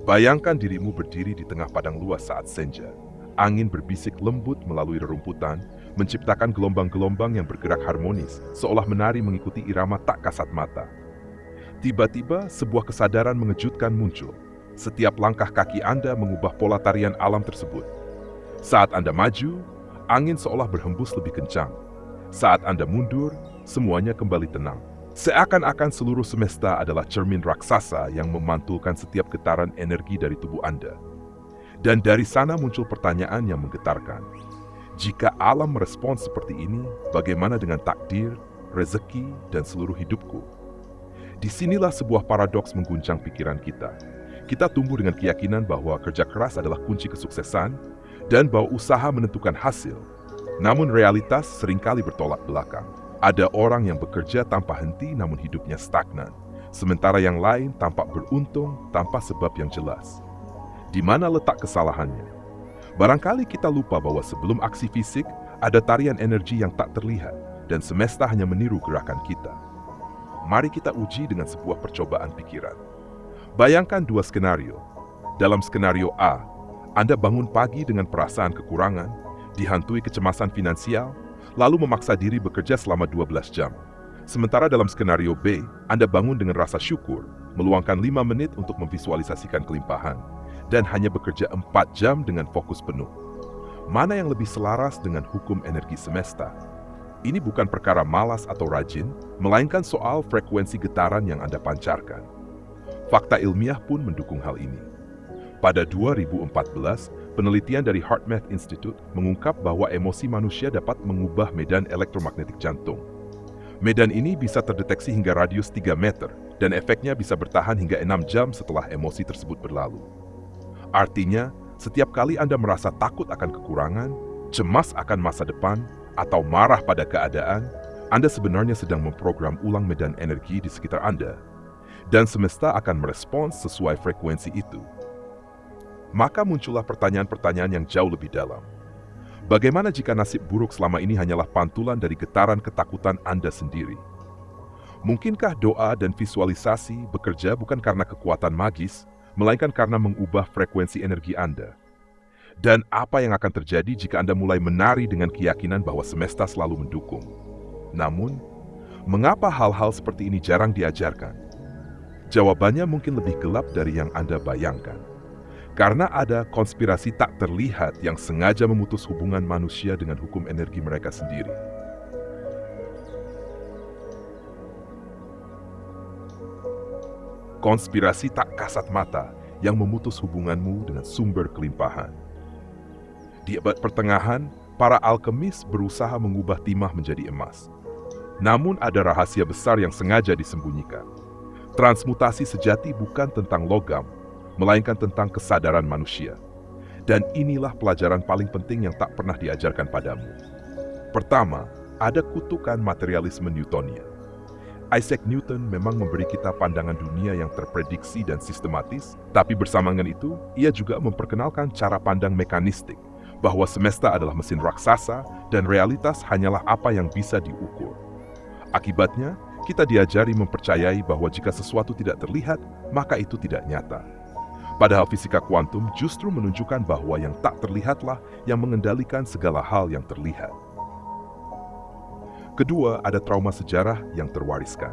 Bayangkan dirimu berdiri di tengah padang luas saat senja. Angin berbisik lembut melalui rerumputan, menciptakan gelombang-gelombang yang bergerak harmonis, seolah menari mengikuti irama tak kasat mata. Tiba-tiba, sebuah kesadaran mengejutkan muncul. Setiap langkah kaki Anda mengubah pola tarian alam tersebut. Saat Anda maju, angin seolah berhembus lebih kencang. Saat Anda mundur, semuanya kembali tenang. Seakan-akan seluruh semesta adalah cermin raksasa yang memantulkan setiap getaran energi dari tubuh Anda. Dan dari sana muncul pertanyaan yang menggetarkan. Jika alam merespons seperti ini, bagaimana dengan takdir, rezeki, dan seluruh hidupku? Disinilah sebuah paradoks mengguncang pikiran kita. Kita tumbuh dengan keyakinan bahwa kerja keras adalah kunci kesuksesan dan bahwa usaha menentukan hasil. Namun realitas seringkali bertolak belakang. Ada orang yang bekerja tanpa henti namun hidupnya stagnan, sementara yang lain tampak beruntung tanpa sebab yang jelas. Di mana letak kesalahannya? Barangkali kita lupa bahwa sebelum aksi fisik, ada tarian energi yang tak terlihat, dan semesta hanya meniru gerakan kita. Mari kita uji dengan sebuah percobaan pikiran. Bayangkan dua skenario. Dalam skenario A, Anda bangun pagi dengan perasaan kekurangan, dihantui kecemasan finansial, lalu memaksa diri bekerja selama 12 jam. Sementara dalam skenario B, Anda bangun dengan rasa syukur, meluangkan 5 menit untuk memvisualisasikan kelimpahan, dan hanya bekerja 4 jam dengan fokus penuh. Mana yang lebih selaras dengan hukum energi semesta? Ini bukan perkara malas atau rajin, melainkan soal frekuensi getaran yang Anda pancarkan. Fakta ilmiah pun mendukung hal ini. Pada 2014, penelitian dari HeartMath Institute mengungkap bahwa emosi manusia dapat mengubah medan elektromagnetik jantung. Medan ini bisa terdeteksi hingga radius 3 meter, dan efeknya bisa bertahan hingga 6 jam setelah emosi tersebut berlalu. Artinya, setiap kali Anda merasa takut akan kekurangan, cemas akan masa depan, atau marah pada keadaan, Anda sebenarnya sedang memprogram ulang medan energi di sekitar Anda. Dan semesta akan merespons sesuai frekuensi itu. Maka muncullah pertanyaan-pertanyaan yang jauh lebih dalam. Bagaimana jika nasib buruk selama ini hanyalah pantulan dari getaran ketakutan Anda sendiri? Mungkinkah doa dan visualisasi bekerja bukan karena kekuatan magis, melainkan karena mengubah frekuensi energi Anda? Dan apa yang akan terjadi jika Anda mulai menari dengan keyakinan bahwa semesta selalu mendukung? Namun, mengapa hal-hal seperti ini jarang diajarkan? Jawabannya mungkin lebih gelap dari yang Anda bayangkan. Karena ada konspirasi tak terlihat yang sengaja memutus hubungan manusia dengan hukum energi mereka sendiri. Konspirasi tak kasat mata yang memutus hubunganmu dengan sumber kelimpahan. Di abad pertengahan, para alkemis berusaha mengubah timah menjadi emas. Namun ada rahasia besar yang sengaja disembunyikan. Transmutasi sejati bukan tentang logam, melainkan tentang kesadaran manusia. Dan inilah pelajaran paling penting yang tak pernah diajarkan padamu. Pertama, ada kutukan materialisme Newtonian. Isaac Newton memang memberi kita pandangan dunia yang terprediksi dan sistematis, tapi bersamaan dengan itu, ia juga memperkenalkan cara pandang mekanistik, bahwa semesta adalah mesin raksasa dan realitas hanyalah apa yang bisa diukur. Akibatnya, kita diajari mempercayai bahwa jika sesuatu tidak terlihat, maka itu tidak nyata. Padahal fisika kuantum justru menunjukkan bahwa yang tak terlihatlah yang mengendalikan segala hal yang terlihat. Kedua, ada trauma sejarah yang terwariskan.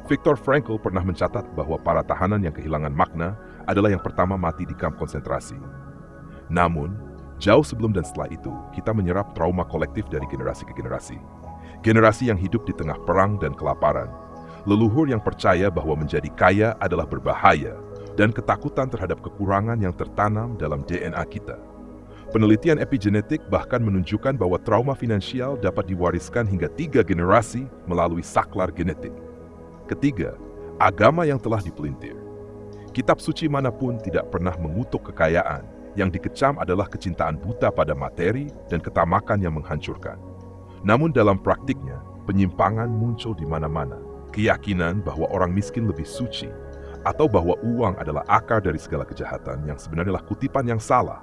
Viktor Frankl pernah mencatat bahwa para tahanan yang kehilangan makna adalah yang pertama mati di kamp konsentrasi. Namun, jauh sebelum dan setelah itu, kita menyerap trauma kolektif dari generasi ke generasi. Generasi yang hidup di tengah perang dan kelaparan. Leluhur yang percaya bahwa menjadi kaya adalah berbahaya, dan ketakutan terhadap kekurangan yang tertanam dalam DNA kita. Penelitian epigenetik bahkan menunjukkan bahwa trauma finansial dapat diwariskan hingga 3 generasi melalui saklar genetik. Ketiga, agama yang telah dipelintir. Kitab suci manapun tidak pernah mengutuk kekayaan, yang dikecam adalah kecintaan buta pada materi dan ketamakan yang menghancurkan. Namun dalam praktiknya, penyimpangan muncul di mana-mana. Keyakinan bahwa orang miskin lebih suci, atau bahwa uang adalah akar dari segala kejahatan yang sebenarnya adalah kutipan yang salah.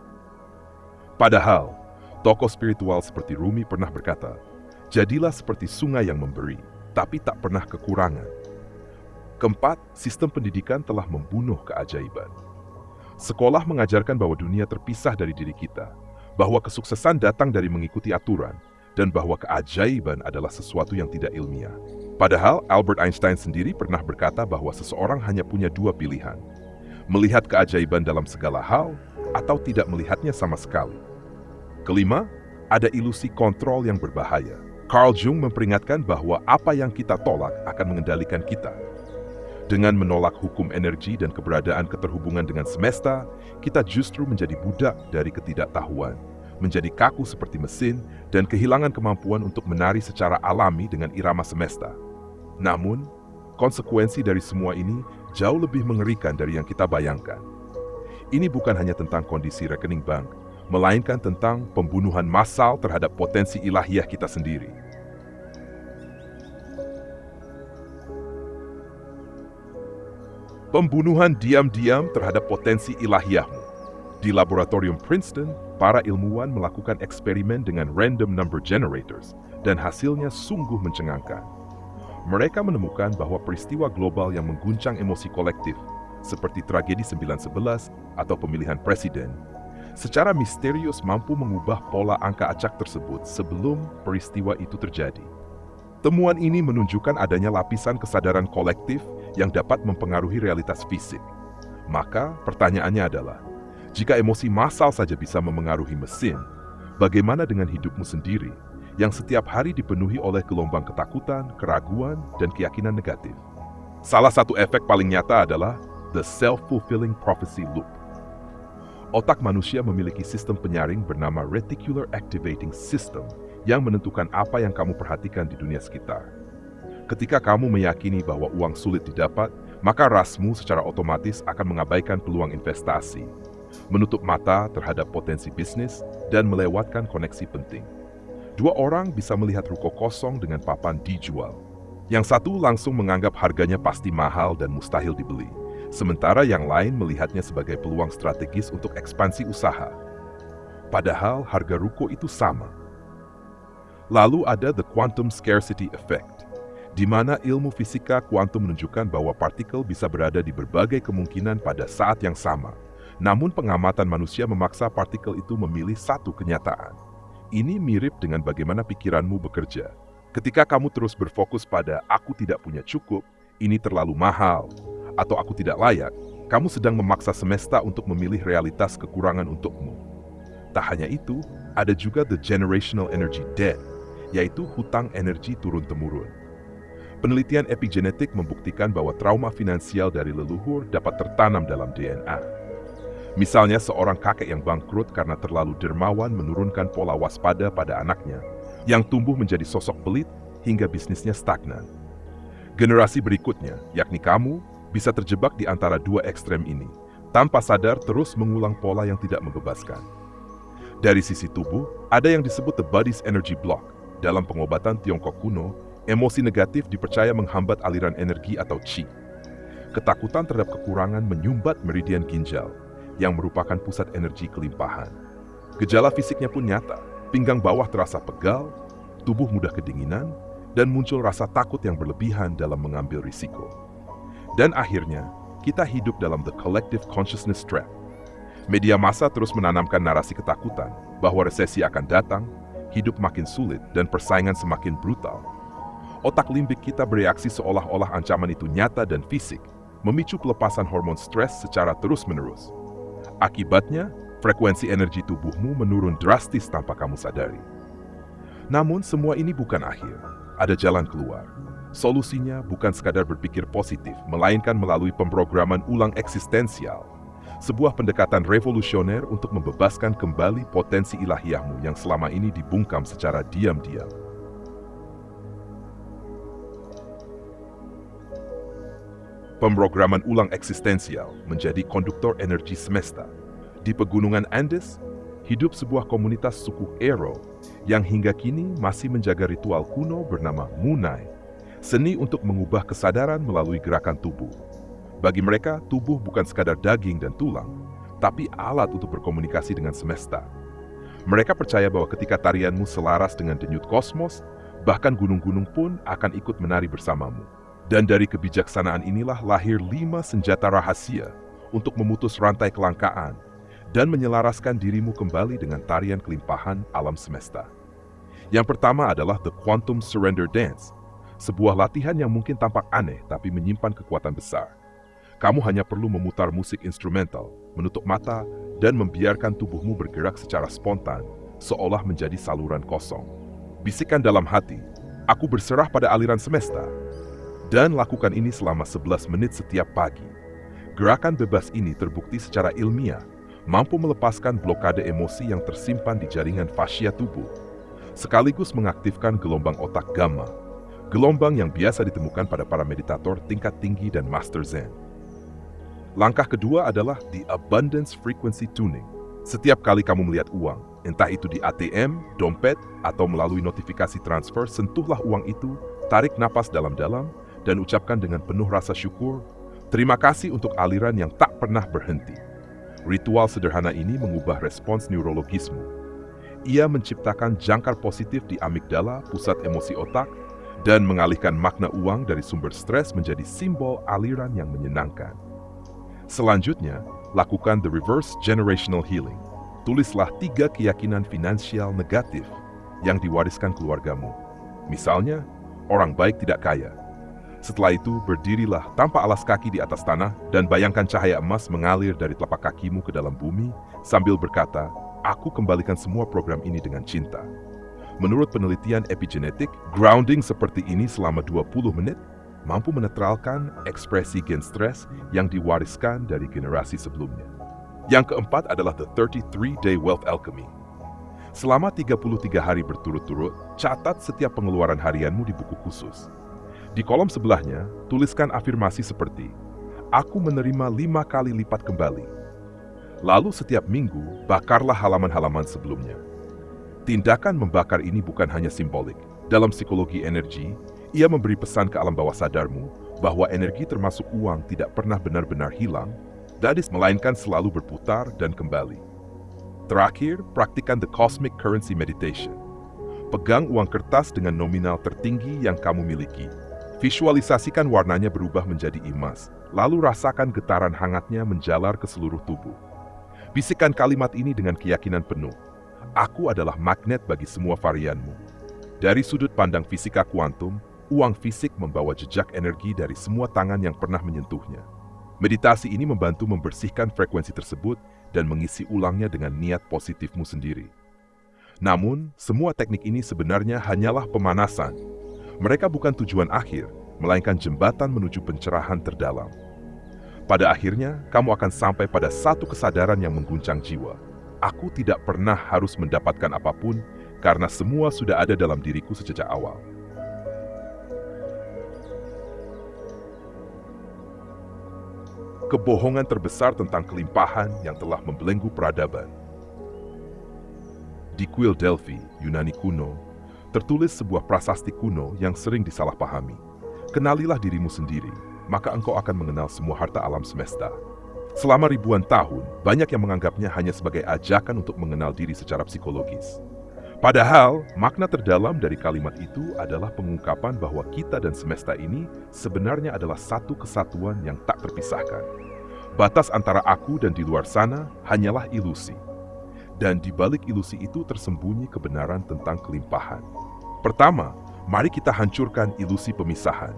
Padahal, tokoh spiritual seperti Rumi pernah berkata, jadilah seperti sungai yang memberi, tapi tak pernah kekurangan. Keempat, sistem pendidikan telah membunuh keajaiban. Sekolah mengajarkan bahwa dunia terpisah dari diri kita, bahwa kesuksesan datang dari mengikuti aturan, dan bahwa keajaiban adalah sesuatu yang tidak ilmiah. Padahal Albert Einstein sendiri pernah berkata bahwa seseorang hanya punya dua pilihan, melihat keajaiban dalam segala hal atau tidak melihatnya sama sekali. Kelima, ada ilusi kontrol yang berbahaya. Carl Jung memperingatkan bahwa apa yang kita tolak akan mengendalikan kita. Dengan menolak hukum energi dan keberadaan keterhubungan dengan semesta, kita justru menjadi budak dari ketidaktahuan, menjadi kaku seperti mesin, dan kehilangan kemampuan untuk menari secara alami dengan irama semesta. Namun, konsekuensi dari semua ini jauh lebih mengerikan dari yang kita bayangkan. Ini bukan hanya tentang kondisi rekening bank, melainkan tentang pembunuhan massal terhadap potensi ilahiyah kita sendiri. Pembunuhan diam-diam terhadap potensi ilahiyahmu. Di laboratorium Princeton, para ilmuwan melakukan eksperimen dengan random number generators dan hasilnya sungguh mencengangkan. Mereka menemukan bahwa peristiwa global yang mengguncang emosi kolektif, seperti tragedi 9/11 atau pemilihan presiden, secara misterius mampu mengubah pola angka acak tersebut sebelum peristiwa itu terjadi. Temuan ini menunjukkan adanya lapisan kesadaran kolektif yang dapat mempengaruhi realitas fisik. Maka pertanyaannya adalah, jika emosi massal saja bisa memengaruhi mesin, bagaimana dengan hidupmu sendiri yang setiap hari dipenuhi oleh gelombang ketakutan, keraguan, dan keyakinan negatif? Salah satu efek paling nyata adalah the self-fulfilling prophecy loop. Otak manusia memiliki sistem penyaring bernama reticular activating system yang menentukan apa yang kamu perhatikan di dunia sekitar. Ketika kamu meyakini bahwa uang sulit didapat, maka rasmu secara otomatis akan mengabaikan peluang investasi, menutup mata terhadap potensi bisnis, dan melewatkan koneksi penting. Dua orang bisa melihat ruko kosong dengan papan dijual. Yang satu langsung menganggap harganya pasti mahal dan mustahil dibeli, sementara yang lain melihatnya sebagai peluang strategis untuk ekspansi usaha. Padahal harga ruko itu sama. Lalu ada the quantum scarcity effect, di mana ilmu fisika kuantum menunjukkan bahwa partikel bisa berada di berbagai kemungkinan pada saat yang sama. Namun pengamatan manusia memaksa partikel itu memilih satu kenyataan. Ini mirip dengan bagaimana pikiranmu bekerja. Ketika kamu terus berfokus pada "aku tidak punya cukup", "ini terlalu mahal", atau "aku tidak layak", kamu sedang memaksa semesta untuk memilih realitas kekurangan untukmu. Tak hanya itu, ada juga the generational energy debt, yaitu hutang energi turun-temurun. Penelitian epigenetik membuktikan bahwa trauma finansial dari leluhur dapat tertanam dalam DNA. Misalnya seorang kakek yang bangkrut karena terlalu dermawan menurunkan pola waspada pada anaknya, yang tumbuh menjadi sosok pelit hingga bisnisnya stagnan. Generasi berikutnya, yakni kamu, bisa terjebak di antara dua ekstrem ini, tanpa sadar terus mengulang pola yang tidak membebaskan. Dari sisi tubuh, ada yang disebut the body's energy block. Dalam pengobatan Tiongkok kuno, emosi negatif dipercaya menghambat aliran energi atau qi. Ketakutan terhadap kekurangan menyumbat meridian ginjal, yang merupakan pusat energi kelimpahan. Gejala fisiknya pun nyata, pinggang bawah terasa pegal, tubuh mudah kedinginan, dan muncul rasa takut yang berlebihan dalam mengambil risiko. Dan akhirnya, kita hidup dalam the collective consciousness trap. Media massa terus menanamkan narasi ketakutan bahwa resesi akan datang, hidup makin sulit, dan persaingan semakin brutal. Otak limbik kita bereaksi seolah-olah ancaman itu nyata dan fisik, memicu pelepasan hormon stres secara terus-menerus. Akibatnya, frekuensi energi tubuhmu menurun drastis tanpa kamu sadari. Namun, semua ini bukan akhir. Ada jalan keluar. Solusinya bukan sekadar berpikir positif, melainkan melalui pemrograman ulang eksistensial. Sebuah pendekatan revolusioner untuk membebaskan kembali potensi ilahiyahmu yang selama ini dibungkam secara diam-diam. Pemrograman ulang eksistensial menjadi konduktor energi semesta. Di pegunungan Andes, hidup sebuah komunitas suku Ero yang hingga kini masih menjaga ritual kuno bernama Munai, seni untuk mengubah kesadaran melalui gerakan tubuh. Bagi mereka, tubuh bukan sekadar daging dan tulang, tapi alat untuk berkomunikasi dengan semesta. Mereka percaya bahwa ketika tarianmu selaras dengan denyut kosmos, bahkan gunung-gunung pun akan ikut menari bersamamu. Dan dari kebijaksanaan inilah lahir 5 senjata rahasia untuk memutus rantai kelangkaan dan menyelaraskan dirimu kembali dengan tarian kelimpahan alam semesta. Yang pertama adalah The Quantum Surrender Dance, sebuah latihan yang mungkin tampak aneh tapi menyimpan kekuatan besar. Kamu hanya perlu memutar musik instrumental, menutup mata, dan membiarkan tubuhmu bergerak secara spontan, seolah menjadi saluran kosong. Bisikan dalam hati, aku berserah pada aliran semesta. Dan lakukan ini selama 11 menit setiap pagi. Gerakan bebas ini terbukti secara ilmiah, mampu melepaskan blokade emosi yang tersimpan di jaringan fascia tubuh, sekaligus mengaktifkan gelombang otak gamma, gelombang yang biasa ditemukan pada para meditator tingkat tinggi dan master zen. Langkah kedua adalah the abundance frequency tuning. Setiap kali kamu melihat uang, entah itu di ATM, dompet, atau melalui notifikasi transfer, sentuhlah uang itu, tarik napas dalam-dalam, dan ucapkan dengan penuh rasa syukur, terima kasih untuk aliran yang tak pernah berhenti. Ritual sederhana ini mengubah respons neurologismu. Ia menciptakan jangkar positif di amigdala, pusat emosi otak, dan mengalihkan makna uang dari sumber stres menjadi simbol aliran yang menyenangkan. Selanjutnya, lakukan the reverse generational healing. Tulislah 3 keyakinan finansial negatif yang diwariskan keluargamu. Misalnya, orang baik tidak kaya. Setelah itu, berdirilah tanpa alas kaki di atas tanah dan bayangkan cahaya emas mengalir dari telapak kakimu ke dalam bumi sambil berkata, aku kembalikan semua program ini dengan cinta. Menurut penelitian epigenetik, grounding seperti ini selama 20 menit mampu menetralkan ekspresi gen stres yang diwariskan dari generasi sebelumnya. Yang keempat adalah the 33-day wealth alchemy. Selama 33 hari berturut-turut, catat setiap pengeluaran harianmu di buku khusus. Di kolom sebelahnya, tuliskan afirmasi seperti, aku menerima 5 kali lipat kembali. Lalu setiap minggu, bakarlah halaman-halaman sebelumnya. Tindakan membakar ini bukan hanya simbolik. Dalam psikologi energi, ia memberi pesan ke alam bawah sadarmu bahwa energi termasuk uang tidak pernah benar-benar hilang, melainkan selalu berputar dan kembali. Terakhir, praktikan the cosmic currency meditation. Pegang uang kertas dengan nominal tertinggi yang kamu miliki. Visualisasikan warnanya berubah menjadi emas, lalu rasakan getaran hangatnya menjalar ke seluruh tubuh. Bisikan kalimat ini dengan keyakinan penuh. Aku adalah magnet bagi semua varianmu. Dari sudut pandang fisika kuantum, uang fisik membawa jejak energi dari semua tangan yang pernah menyentuhnya. Meditasi ini membantu membersihkan frekuensi tersebut dan mengisi ulangnya dengan niat positifmu sendiri. Namun, semua teknik ini sebenarnya hanyalah pemanasan. Mereka bukan tujuan akhir, melainkan jembatan menuju pencerahan terdalam. Pada akhirnya, kamu akan sampai pada satu kesadaran yang mengguncang jiwa. Aku tidak pernah harus mendapatkan apapun, karena semua sudah ada dalam diriku sejak awal. Kebohongan terbesar tentang kelimpahan yang telah membelenggu peradaban. Di kuil Delphi, Yunani kuno, tertulis sebuah prasasti kuno yang sering disalahpahami. Kenalilah dirimu sendiri, maka engkau akan mengenal semua harta alam semesta. Selama ribuan tahun, banyak yang menganggapnya hanya sebagai ajakan untuk mengenal diri secara psikologis. Padahal, makna terdalam dari kalimat itu adalah pengungkapan bahwa kita dan semesta ini sebenarnya adalah satu kesatuan yang tak terpisahkan. Batas antara aku dan di luar sana hanyalah ilusi. Dan di balik ilusi itu tersembunyi kebenaran tentang kelimpahan. Pertama, mari kita hancurkan ilusi pemisahan.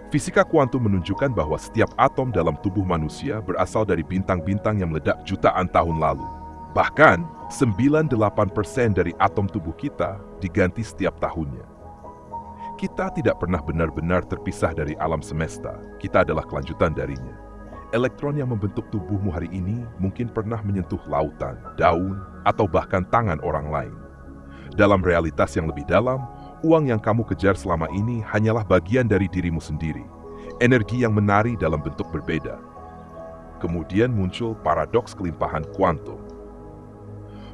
Fisika kuantum menunjukkan bahwa setiap atom dalam tubuh manusia berasal dari bintang-bintang yang meledak jutaan tahun lalu. Bahkan, 98% dari atom tubuh kita diganti setiap tahunnya. Kita tidak pernah benar-benar terpisah dari alam semesta. Kita adalah kelanjutan darinya. Elektron yang membentuk tubuhmu hari ini mungkin pernah menyentuh lautan, daun, atau bahkan tangan orang lain. Dalam realitas yang lebih dalam, uang yang kamu kejar selama ini hanyalah bagian dari dirimu sendiri, energi yang menari dalam bentuk berbeda. Kemudian muncul paradoks kelimpahan kuantum.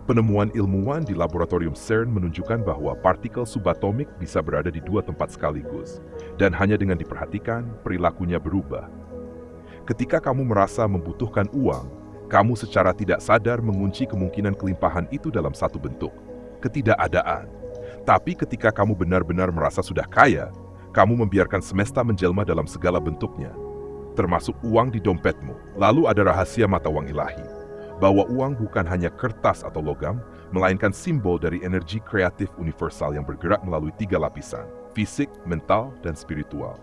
Penemuan ilmuwan di laboratorium CERN menunjukkan bahwa partikel subatomik bisa berada di 2 tempat sekaligus, dan hanya dengan diperhatikan, perilakunya berubah. Ketika kamu merasa membutuhkan uang, kamu secara tidak sadar mengunci kemungkinan kelimpahan itu dalam satu bentuk, ketidakadaan. Tapi ketika kamu benar-benar merasa sudah kaya, kamu membiarkan semesta menjelma dalam segala bentuknya. termasuk uang di dompetmu. Lalu ada rahasia mata uang ilahi, bahwa uang bukan hanya kertas atau logam, melainkan simbol dari energi kreatif universal yang bergerak melalui 3 lapisan, fisik, mental, dan spiritual.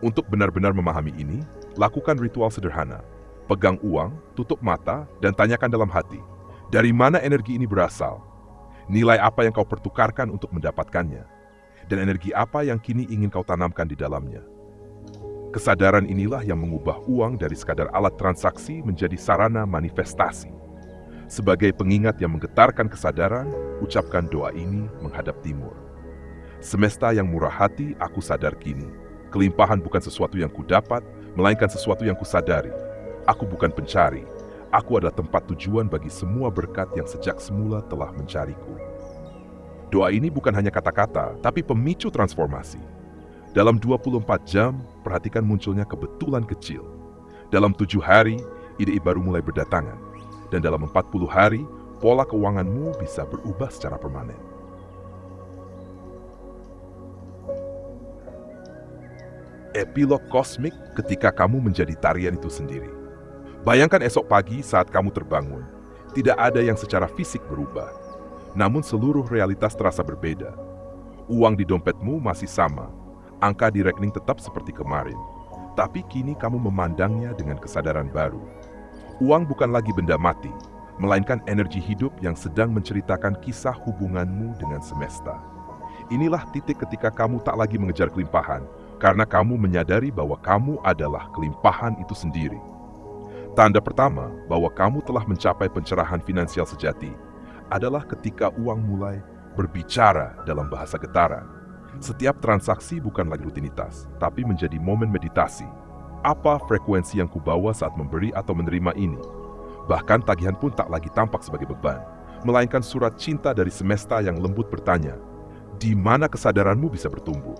Untuk benar-benar memahami ini, lakukan ritual sederhana. Pegang uang, tutup mata, dan tanyakan dalam hati, dari mana energi ini berasal? Nilai apa yang kau pertukarkan untuk mendapatkannya? Dan energi apa yang kini ingin kau tanamkan di dalamnya? Kesadaran inilah yang mengubah uang dari sekadar alat transaksi menjadi sarana manifestasi. Sebagai pengingat yang menggetarkan kesadaran, ucapkan doa ini menghadap timur. Semesta yang murah hati, aku sadar kini. Kelimpahan bukan sesuatu yang kudapat, melainkan sesuatu yang kusadari. Aku bukan pencari. Aku adalah tempat tujuan bagi semua berkat yang sejak semula telah mencariku. Doa ini bukan hanya kata-kata, tapi pemicu transformasi. Dalam 24 jam, perhatikan munculnya kebetulan kecil. Dalam 7 hari, ide baru mulai berdatangan. Dan dalam 40 hari, pola keuanganmu bisa berubah secara permanen. Epilog kosmik ketika kamu menjadi tarian itu sendiri. Bayangkan esok pagi saat kamu terbangun, tidak ada yang secara fisik berubah. Namun seluruh realitas terasa berbeda. Uang di dompetmu masih sama, angka di rekening tetap seperti kemarin. Tapi kini kamu memandangnya dengan kesadaran baru. Uang bukan lagi benda mati, melainkan energi hidup yang sedang menceritakan kisah hubunganmu dengan semesta. Inilah titik ketika kamu tak lagi mengejar kelimpahan, karena kamu menyadari bahwa kamu adalah kelimpahan itu sendiri. Tanda pertama bahwa kamu telah mencapai pencerahan finansial sejati adalah ketika uang mulai berbicara dalam bahasa getaran. Setiap transaksi bukan lagi rutinitas, tapi menjadi momen meditasi. Apa frekuensi yang kubawa saat memberi atau menerima ini? Bahkan tagihan pun tak lagi tampak sebagai beban, melainkan surat cinta dari semesta yang lembut bertanya, di mana kesadaranmu bisa bertumbuh?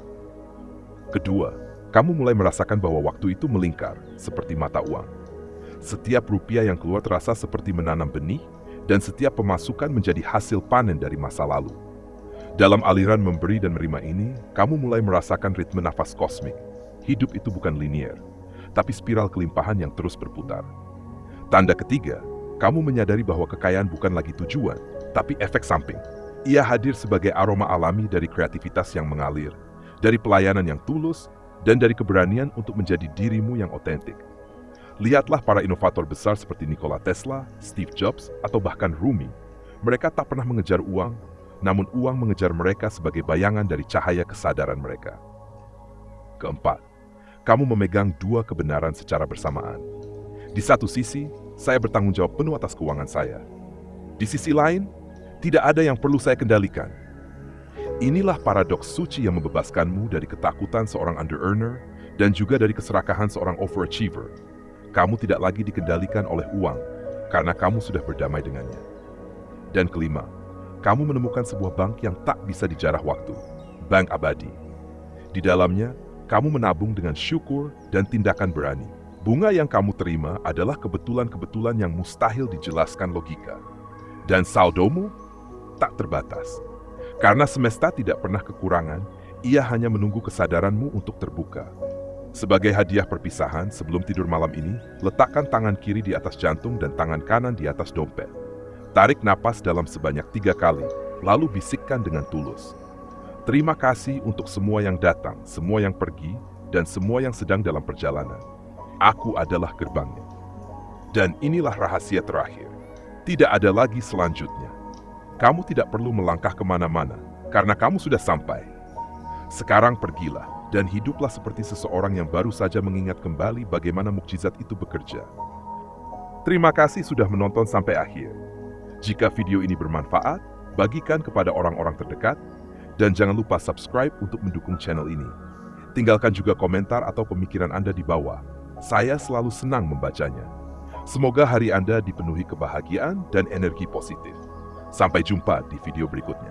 Kedua, kamu mulai merasakan bahwa waktu itu melingkar, seperti mata uang. Setiap rupiah yang keluar terasa seperti menanam benih, dan setiap pemasukan menjadi hasil panen dari masa lalu. Dalam aliran memberi dan menerima ini, kamu mulai merasakan ritme nafas kosmik. Hidup itu bukan linier, tapi spiral kelimpahan yang terus berputar. Tanda ketiga, kamu menyadari bahwa kekayaan bukan lagi tujuan, tapi efek samping. Ia hadir sebagai aroma alami dari kreativitas yang mengalir, dari pelayanan yang tulus, dan dari keberanian untuk menjadi dirimu yang otentik. Lihatlah para inovator besar seperti Nikola Tesla, Steve Jobs, atau bahkan Rumi. Mereka tak pernah mengejar uang, namun uang mengejar mereka sebagai bayangan dari cahaya kesadaran mereka. Keempat, kamu memegang 2 kebenaran secara bersamaan. Di satu sisi, saya bertanggung jawab penuh atas keuangan saya. Di sisi lain, tidak ada yang perlu saya kendalikan. Inilah paradoks suci yang membebaskanmu dari ketakutan seorang under-earner dan juga dari keserakahan seorang overachiever. Kamu tidak lagi dikendalikan oleh uang, karena kamu sudah berdamai dengannya. Dan kelima, kamu menemukan sebuah bank yang tak bisa dijarah waktu, bank abadi. Di dalamnya, kamu menabung dengan syukur dan tindakan berani. Bunga yang kamu terima adalah kebetulan-kebetulan yang mustahil dijelaskan logika. Dan saldomu tak terbatas. Karena semesta tidak pernah kekurangan, ia hanya menunggu kesadaranmu untuk terbuka. Sebagai hadiah perpisahan, sebelum tidur malam ini, letakkan tangan kiri di atas jantung dan tangan kanan di atas dompet. Tarik napas dalam sebanyak 3 kali, lalu bisikkan dengan tulus. Terima kasih untuk semua yang datang, semua yang pergi, dan semua yang sedang dalam perjalanan. Aku adalah gerbangnya. Dan inilah rahasia terakhir. Tidak ada lagi selanjutnya. Kamu tidak perlu melangkah kemana-mana, karena kamu sudah sampai. Sekarang pergilah, dan hiduplah seperti seseorang yang baru saja mengingat kembali bagaimana mukjizat itu bekerja. Terima kasih sudah menonton sampai akhir. Jika video ini bermanfaat, bagikan kepada orang-orang terdekat, dan jangan lupa subscribe untuk mendukung channel ini. Tinggalkan juga komentar atau pemikiran Anda di bawah. Saya selalu senang membacanya. Semoga hari Anda dipenuhi kebahagiaan dan energi positif. Sampai jumpa di video berikutnya.